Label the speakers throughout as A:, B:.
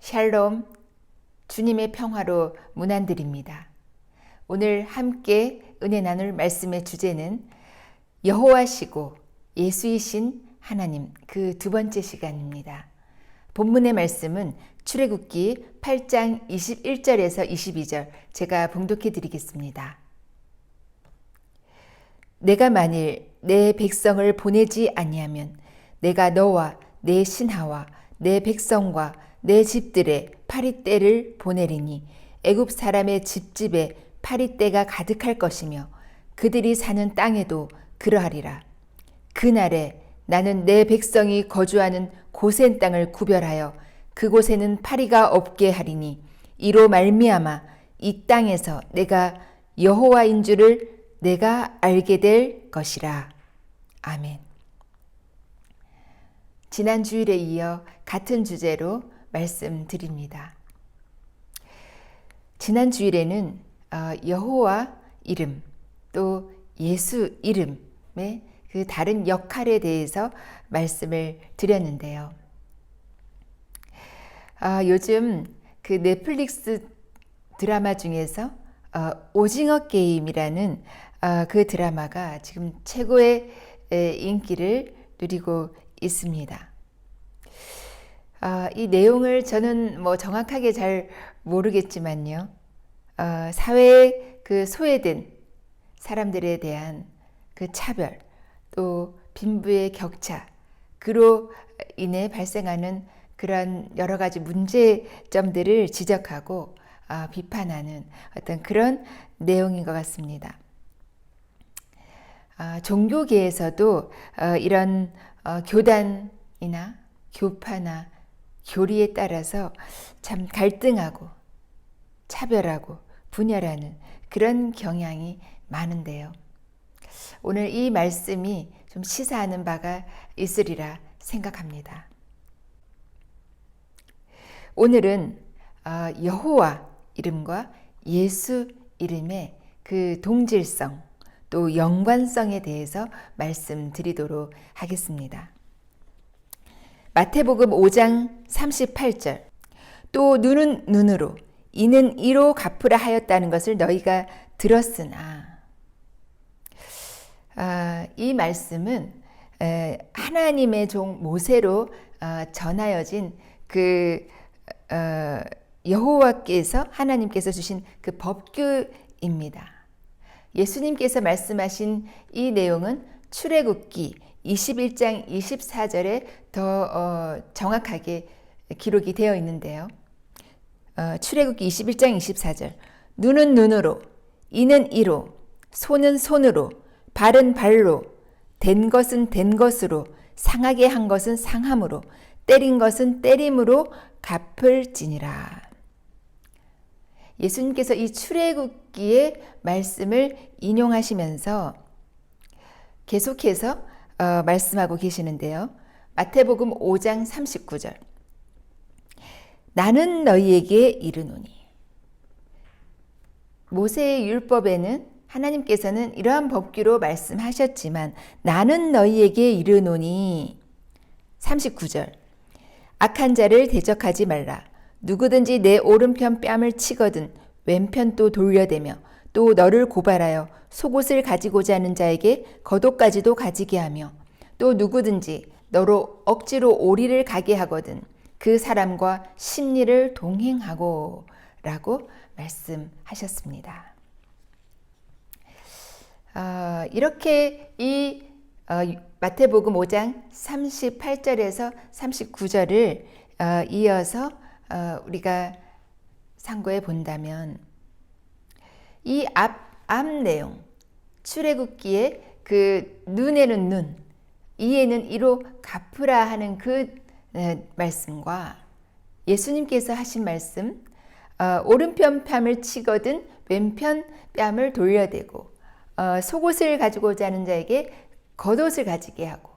A: 샬롬, 주님의 평화로 문안드립니다. 오늘 함께 은혜 나눌 말씀의 주제는 여호와시고 예수이신 하나님, 그 두 번째 시간입니다. 본문의 말씀은 출애굽기 8장 21절에서 22절 제가 봉독해 드리겠습니다. 내가 만일 내 백성을 보내지 아니하면 내가 너와 내 신하와 내 백성과 내 집들에 파리떼를 보내리니 애굽 사람의 집집에 파리떼가 가득할 것이며 그들이 사는 땅에도 그러하리라. 그날에 나는 내 백성이 거주하는 고센 땅을 구별하여 그곳에는 파리가 없게 하리니 이로 말미암아 이 땅에서 내가 여호와인 줄을 내가 알게 될 것이라. 아멘. 지난 주일에 이어 같은 주제로 말씀드립니다. 지난 주일에는 여호와 이름 또 예수 이름의 그 다른 역할에 대해서 말씀을 드렸는데요. 요즘 그 넷플릭스 드라마 중에서 오징어 게임이라는 그 드라마가 지금 최고의 인기를 누리고 있습니다. 이 내용을 저는 정확하게 잘 모르겠지만요. 사회에 그 소외된 사람들에 대한 그 차별, 또 빈부의 격차, 그로 인해 발생하는 그런 여러 가지 문제점들을 지적하고 비판하는 어떤 그런 내용인 것 같습니다. 종교계에서도 이런 교단이나 교파나 교리에 따라서 참 갈등하고 차별하고 분열하는 그런 경향이 많은데요. 오늘 이 말씀이 좀 시사하는 바가 있으리라 생각합니다. 오늘은 여호와 이름과 예수 이름의 그 동질성 또 연관성에 대해서 말씀드리도록 하겠습니다. 마태복음 5장 38절 또 눈은 눈으로 이는 이로 갚으라 하였다는 것을 너희가 들었으나 이 말씀은 하나님의 종 모세로 전하여진 그 여호와께서 하나님께서 주신 그 법규입니다. 예수님께서 말씀하신 이 내용은 출애굽기 21장 24절에 더 정확하게 기록이 되어 있는데요. 출애굽기 21장 24절 눈은 눈으로 이는 이로 손은 손으로 발은 발로 된 것은 된 것으로 상하게 한 것은 상함으로 때린 것은 때림으로 갚을지니라. 예수님께서 이 출애굽기의 말씀을 인용하시면서 계속해서 말씀하고 계시는데요. 마태복음 5장 39절 나는 너희에게 이르노니 모세의 율법에는 하나님께서는 이러한 법규로 말씀하셨지만 나는 너희에게 이르노니 39절 악한 자를 대적하지 말라. 누구든지 내 오른편 뺨을 치거든 왼편 또 돌려대며 또 너를 고발하여 속옷을 가지고자 하는 자에게 겉옷까지도 가지게 하며 또 누구든지 너로 억지로 오리를 가게 하거든 그 사람과 심리를 동행하고 라고 말씀하셨습니다. 이렇게 이 마태복음 5장 38절에서 39절을 이어서 우리가 상고해 본다면 이 앞 내용 출애굽기의 그 눈에는 눈 이에는 이로 갚으라 하는 그 말씀과 예수님께서 하신 말씀 오른편 뺨을 치거든 왼편 뺨을 돌려대고 속옷을 가지고자 하는 자에게 겉옷을 가지게 하고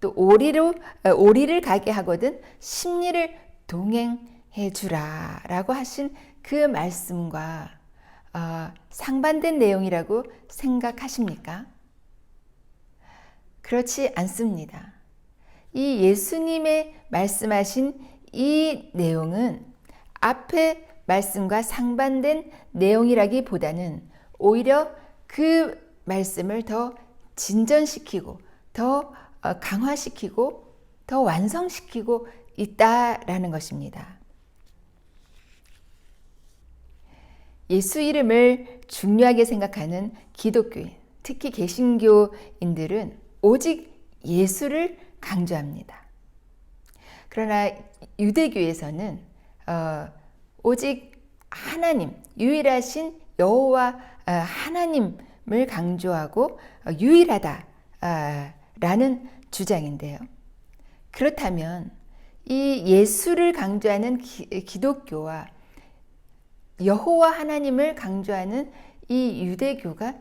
A: 또 오리를 가게 하거든 심리를 동행해 주라 라고 하신 그 말씀과 상반된 내용이라고 생각하십니까? 그렇지 않습니다. 이 예수님의 말씀하신 이 내용은 앞에 말씀과 상반된 내용이라기보다는 오히려 그 말씀을 더 진전시키고 더 강화시키고 더 완성시키고 있다라는 것입니다. 예수 이름을 중요하게 생각하는 기독교인, 특히 개신교인들은 오직 예수를 강조합니다. 그러나 유대교에서는 오직 하나님, 유일하신 여호와 하나님을 강조하고 유일하다라는 주장인데요. 그렇다면 이 예수를 강조하는 기독교와 여호와 하나님을 강조하는 이 유대교가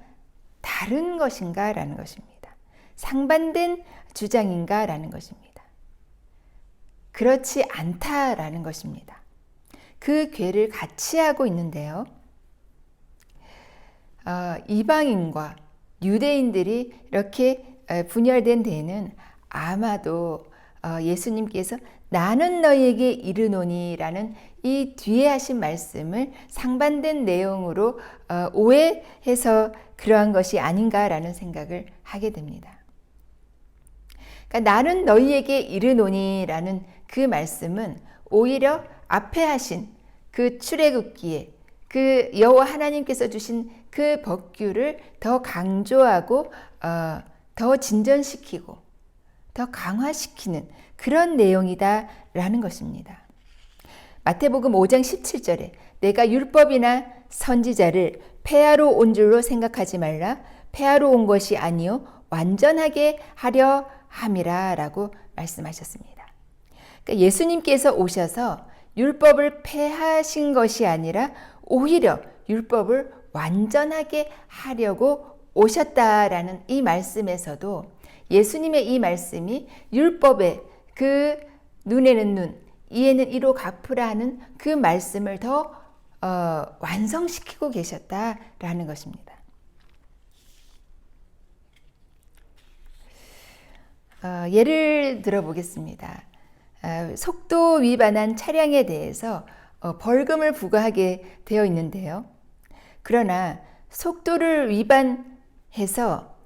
A: 다른 것인가 라는 것입니다. 상반된 주장인가 라는 것입니다. 그렇지 않다라는 것입니다. 그 궤를 같이 하고 있는데요. 이방인과 유대인들이 이렇게 분열된 데에는 아마도 예수님께서 나는 너희에게 이르노니라는 이 뒤에 하신 말씀을 상반된 내용으로 오해해서 그러한 것이 아닌가라는 생각을 하게 됩니다. 그러니까 나는 너희에게 이르노니라는 그 말씀은 오히려 앞에 하신 그 출애굽기에 그 여호와 하나님께서 주신 그 법규를 더 강조하고 더 진전시키고 더 강화시키는 그런 내용이다라는 것입니다. 마태복음 5장 17절에 내가 율법이나 선지자를 폐하러 온 줄로 생각하지 말라. 폐하러 온 것이 아니요 완전하게 하려 함이라 라고 말씀하셨습니다. 그러니까 예수님께서 오셔서 율법을 폐하신 것이 아니라 오히려 율법을 완전하게 하려고 오셨다라는 이 말씀에서도 예수님의 이 말씀이 율법의 그 눈에는 눈, 이에는 이로 갚으라 하는 그 말씀을 더 완성시키고 계셨다라는 것입니다. 예를 들어 보겠습니다. 속도 위반한 차량에 대해서 벌금을 부과하게 되어 있는데요. 그러나 속도를 위반해서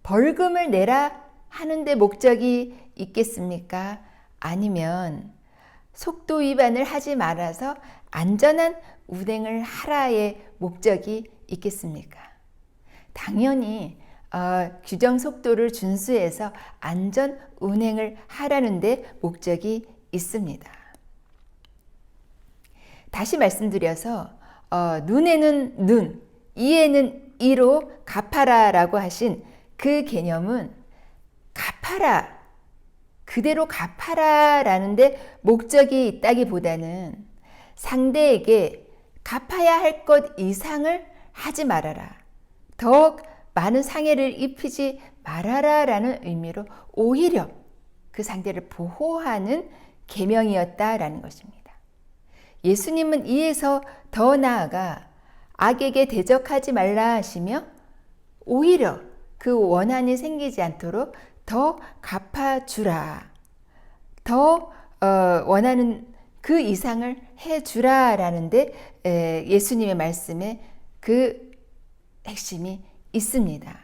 A: 벌금을 내라 하는데 목적이 있겠습니까? 아니면 속도 위반을 하지 말아서 안전한 운행을 하라의 목적이 있겠습니까? 당연히 규정 속도를 준수해서 안전 운행을 하라는 데 목적이 있습니다. 다시 말씀드려서 눈에는 눈, 이에는 이로 갚아라라고 하신 그 개념은 갚아라, 그대로 갚아라라는 데 목적이 있다기보다는 상대에게 갚아야 할 것 이상을 하지 말아라, 더욱 많은 상해를 입히지 말아라라는 의미로 오히려 그 상대를 보호하는 계명이었다라는 것입니다. 예수님은 이에서 더 나아가 악에게 대적하지 말라 하시며 오히려 그 원한이 생기지 않도록 더 갚아주라, 더 원하는 그 이상을 해주라라는데 예수님의 말씀에 그 핵심이 있습니다.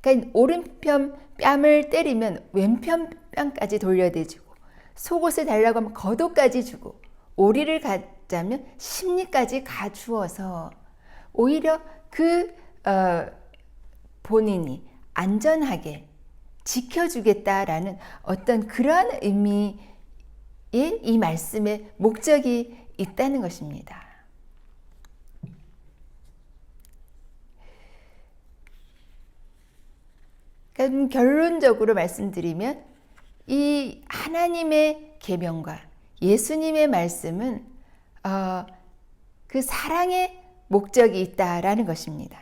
A: 그러니까 오른편 뺨을 때리면 왼편 뺨까지 돌려대주고, 속옷을 달라고 하면 겉옷까지 주고, 오리를 갖자면 심리까지 가주어서 오히려 그 본인이 안전하게 지켜주겠다라는 어떤 그러한 의미의 이 말씀의 목적이 있다는 것입니다. 그럼 결론적으로 말씀드리면 이 하나님의 계명과 예수님의 말씀은 그 사랑의 목적이 있다라는 것입니다.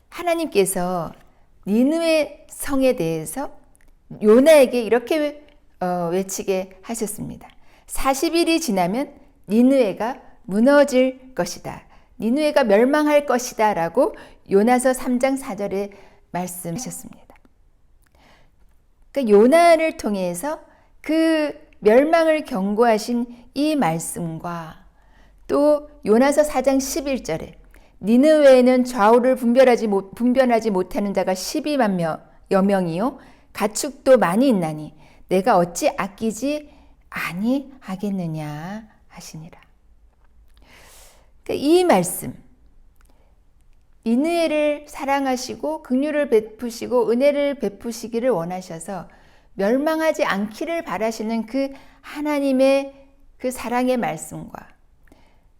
A: 하나님께서 니느웨 성에 대해서 요나에게 이렇게 외치게 하셨습니다. 40일이 지나면 니느웨가 무너질 것이다. 니느웨가 멸망할 것이다 라고 요나서 3장 4절에 말씀하셨습니다. 그러니까 요나를 통해서 그 멸망을 경고하신 이 말씀과 또 요나서 4장 11절에 니느웨에는 좌우를 분별하지 못하는 자가 12만 여명이요 가축도 많이 있나니 내가 어찌 아끼지 아니하겠느냐 하시니라. 그러니까 이 말씀, 니느웨를 사랑하시고 긍휼을 베푸시고 은혜를 베푸시기를 원하셔서 멸망하지 않기를 바라시는 그 하나님의 그 사랑의 말씀과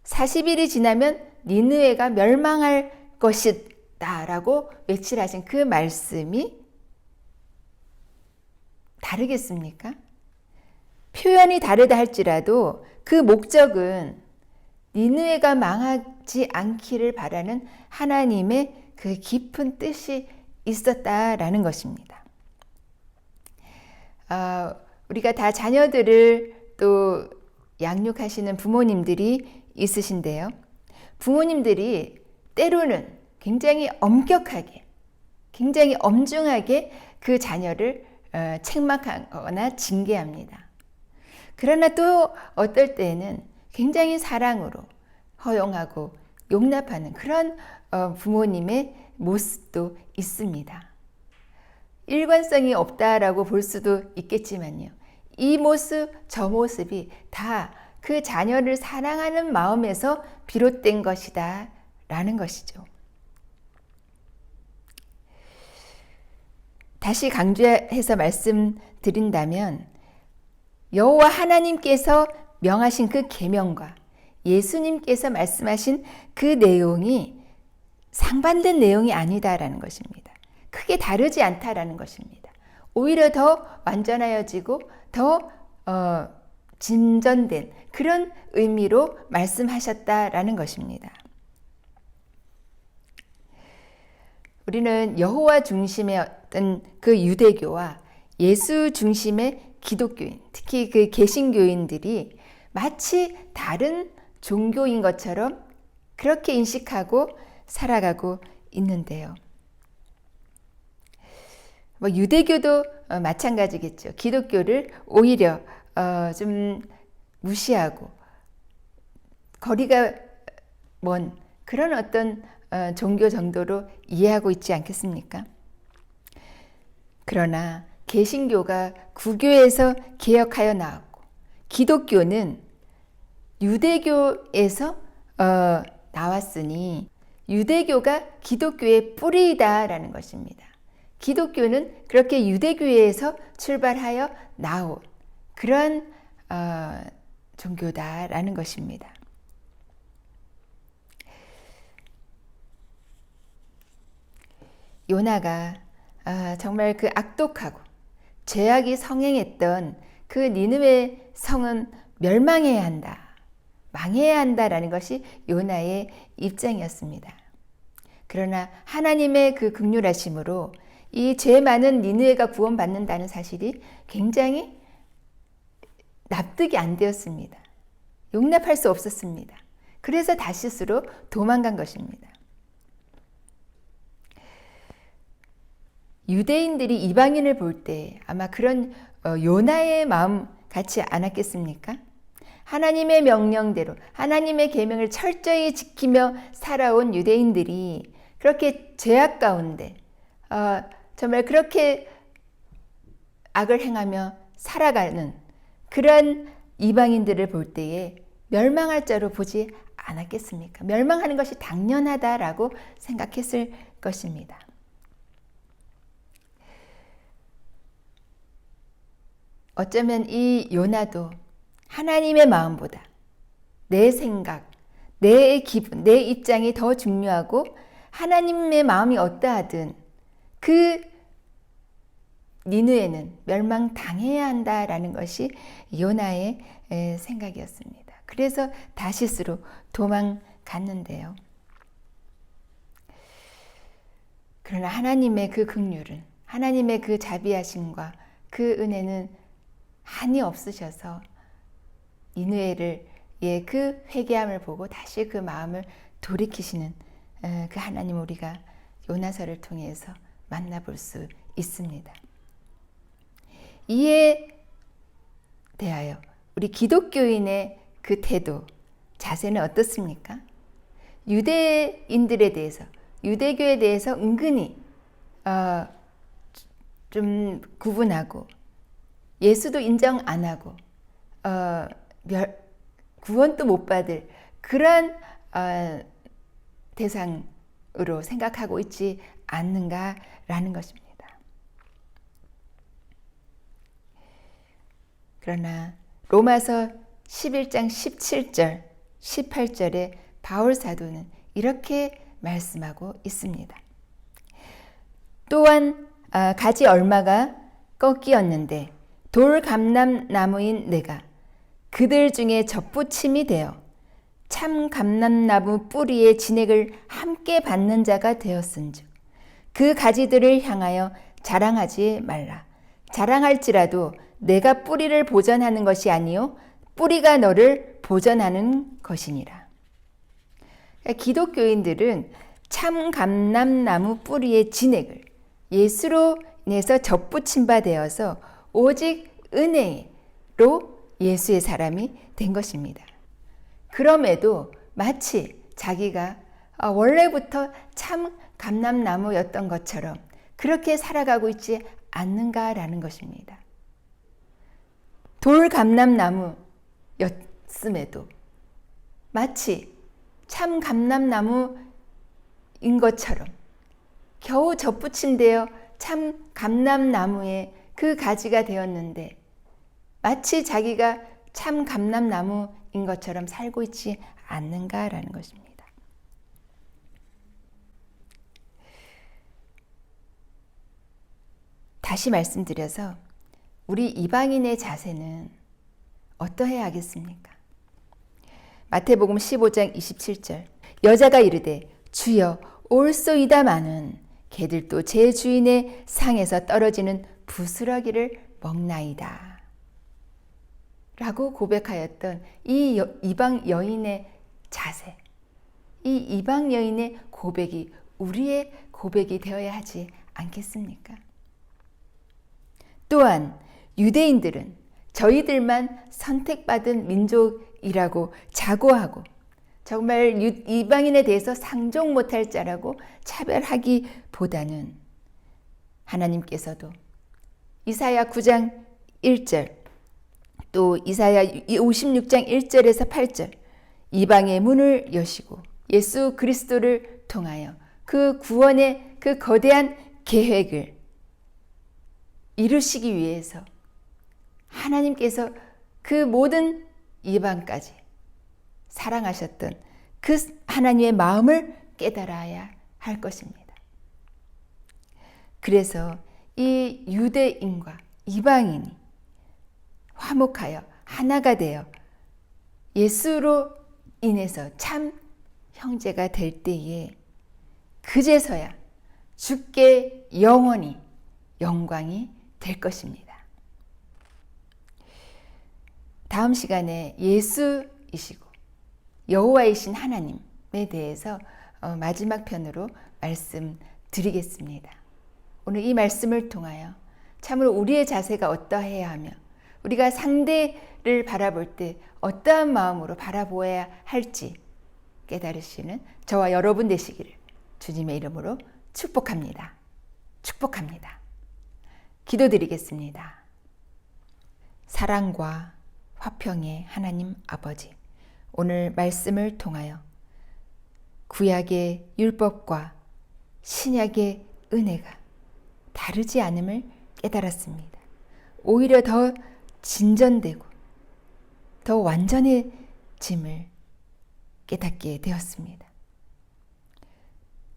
A: 40일이 지나면 니느웨가 멸망할 것이다 라고 외칠하신 그 말씀이 다르겠습니까? 표현이 다르다 할지라도 그 목적은 니느웨가 망하지 않기를 바라는 하나님의 그 깊은 뜻이 있었다라는 것입니다. 우리가 다 자녀들을 또 양육하시는 부모님들이 있으신데요. 부모님들이 때로는 굉장히 엄격하게, 굉장히 엄중하게 그 자녀를 책망하거나 징계합니다. 그러나 또 어떨 때는 굉장히 사랑으로 허용하고 용납하는 그런 부모님의 모습도 있습니다. 일관성이 없다라고 볼 수도 있겠지만요. 이 모습, 저 모습이 다 그 자녀를 사랑하는 마음에서 비롯된 것이다 라는 것이죠. 다시 강조해서 말씀드린다면 여호와 하나님께서 명하신 그 계명과 예수님께서 말씀하신 그 내용이 상반된 내용이 아니다라는 것입니다. 크게 다르지 않다라는 것입니다. 오히려 더 완전하여지고 더 진전된 그런 의미로 말씀하셨다라는 것입니다. 우리는 여호와 중심의 어떤 그 유대교와 예수 중심의 기독교인, 특히 그 개신교인들이 마치 다른 종교인 것처럼 그렇게 인식하고 살아가고 있는데요. 유대교도 마찬가지겠죠. 기독교를 오히려 좀 무시하고 거리가 먼 그런 어떤 종교 정도로 이해하고 있지 않겠습니까? 그러나 개신교가 구교에서 개혁하여 나왔고 기독교는 유대교에서 나왔으니 유대교가 기독교의 뿌리다라는 것입니다. 기독교는 그렇게 유대교에서 출발하여 나온 그런 종교다라는 것입니다. 요나가 정말 그 악독하고 죄악이 성행했던 그 니느웨 성은 멸망해야 한다, 망해야 한다라는 것이 요나의 입장이었습니다. 그러나 하나님의 그 긍휼하심으로 이 죄 많은 니느웨가 구원받는다는 사실이 굉장히 납득이 안 되었습니다. 용납할 수 없었습니다. 그래서 다시스로 도망간 것입니다. 유대인들이 이방인을 볼 때 아마 그런 요나의 마음 같지 않았겠습니까? 하나님의 명령대로 하나님의 계명을 철저히 지키며 살아온 유대인들이 그렇게 죄악 가운데 정말 그렇게 악을 행하며 살아가는 그런 이방인들을 볼 때에 멸망할 자로 보지 않았겠습니까? 멸망하는 것이 당연하다라고 생각했을 것입니다. 어쩌면 이 요나도 하나님의 마음보다 내 생각, 내 기분, 내 입장이 더 중요하고 하나님의 마음이 어떠하든 그 니느웨는 멸망당해야 한다라는 것이 요나의 생각이었습니다. 그래서 다시스로 도망갔는데요. 그러나 하나님의 그 긍휼은, 하나님의 그 자비하심과 그 은혜는 한이 없으셔서 니느웨를 그 회개함을 보고 다시 그 마음을 돌이키시는 그 하나님 우리가 요나서를 통해서 만나볼 수 있습니다. 이에 대하여 우리 기독교인의 그 태도, 자세는 어떻습니까? 유대인들에 대해서, 유대교에 대해서 은근히 좀 구분하고 예수도 인정 안 하고 구원도 못 받을 그런 대상으로 생각하고 있지 않는가라는 것입니다. 그러나 로마서 11장 17절, 18절에 바울 사도는 이렇게 말씀하고 있습니다. 또한 가지 얼마가 꺾이었는데 돌 감람나무인 내가 그들 중에 접붙임이 되어 참 감람나무 뿌리의 진액을 함께 받는 자가 되었은즉 그 가지들을 향하여 자랑하지 말라. 자랑할지라도 내가 뿌리를 보전하는 것이 아니요 뿌리가 너를 보전하는 것이니라. 기독교인들은 참 감람나무 뿌리의 진액을 예수로 인해서 접붙임 바 되어서 오직 은혜로 예수의 사람이 된 것입니다. 그럼에도 마치 자기가 원래부터 참 감람나무였던 것처럼 그렇게 살아가고 있지 않는가라는 것입니다. 돌 감람나무였음에도 마치 참 감람나무인 것처럼 겨우 접붙임되어 참 감람나무의 그 가지가 되었는데 마치 자기가 참 감람나무인 것처럼 살고 있지 않는가라는 것입니다. 다시 말씀드려서 우리 이방인의 자세는 어떠해야 하겠습니까? 마태복음 15장 27절 여자가 이르되 주여 올소이다마는 개들도 제 주인의 상에서 떨어지는 부스러기를 먹나이다 라고 고백하였던 이 이방 여인의 자세, 이 이방 여인의 고백이 우리의 고백이 되어야 하지 않겠습니까? 또한 유대인들은 저희들만 선택받은 민족이라고 자고하고 정말 이방인에 대해서 상종 못할 자라고 차별하기보다는 하나님께서도 이사야 9장 1절 또 이사야 56장 1절에서 8절 이방의 문을 여시고 예수 그리스도를 통하여 그 구원의 그 거대한 계획을 이루시기 위해서 하나님께서 그 모든 이방까지 사랑하셨던 그 하나님의 마음을 깨달아야 할 것입니다. 그래서 이 유대인과 이방인이 화목하여 하나가 되어 예수로 인해서 참 형제가 될 때에 그제서야 주께 영원히 영광이 될 것입니다. 다음 시간에 예수이시고 여호와이신 하나님에 대해서 마지막 편으로 말씀드리겠습니다. 오늘 이 말씀을 통하여 참으로 우리의 자세가 어떠해야 하며 우리가 상대를 바라볼 때 어떠한 마음으로 바라보아야 할지 깨달으시는 저와 여러분 되시기를 주님의 이름으로 축복합니다. 축복합니다. 기도드리겠습니다. 사랑과 화평의 하나님 아버지, 오늘 말씀을 통하여 구약의 율법과 신약의 은혜가 다르지 않음을 깨달았습니다. 오히려 더 진전되고 더 완전해짐을 깨닫게 되었습니다.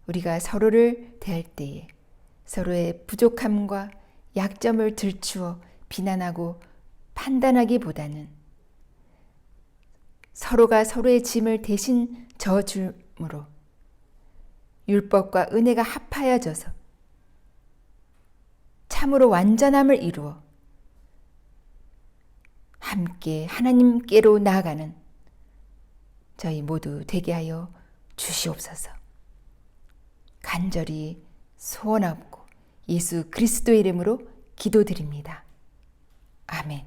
A: 우리가 서로를 대할 때에 서로의 부족함과 약점을 들추어 비난하고 판단하기보다는 서로가 서로의 짐을 대신 져줌으로 율법과 은혜가 합하여져서 참으로 완전함을 이루어 함께 하나님께로 나아가는 저희 모두 되게 하여 주시옵소서. 간절히 소원하고 예수 그리스도의 이름으로 기도드립니다. 아멘.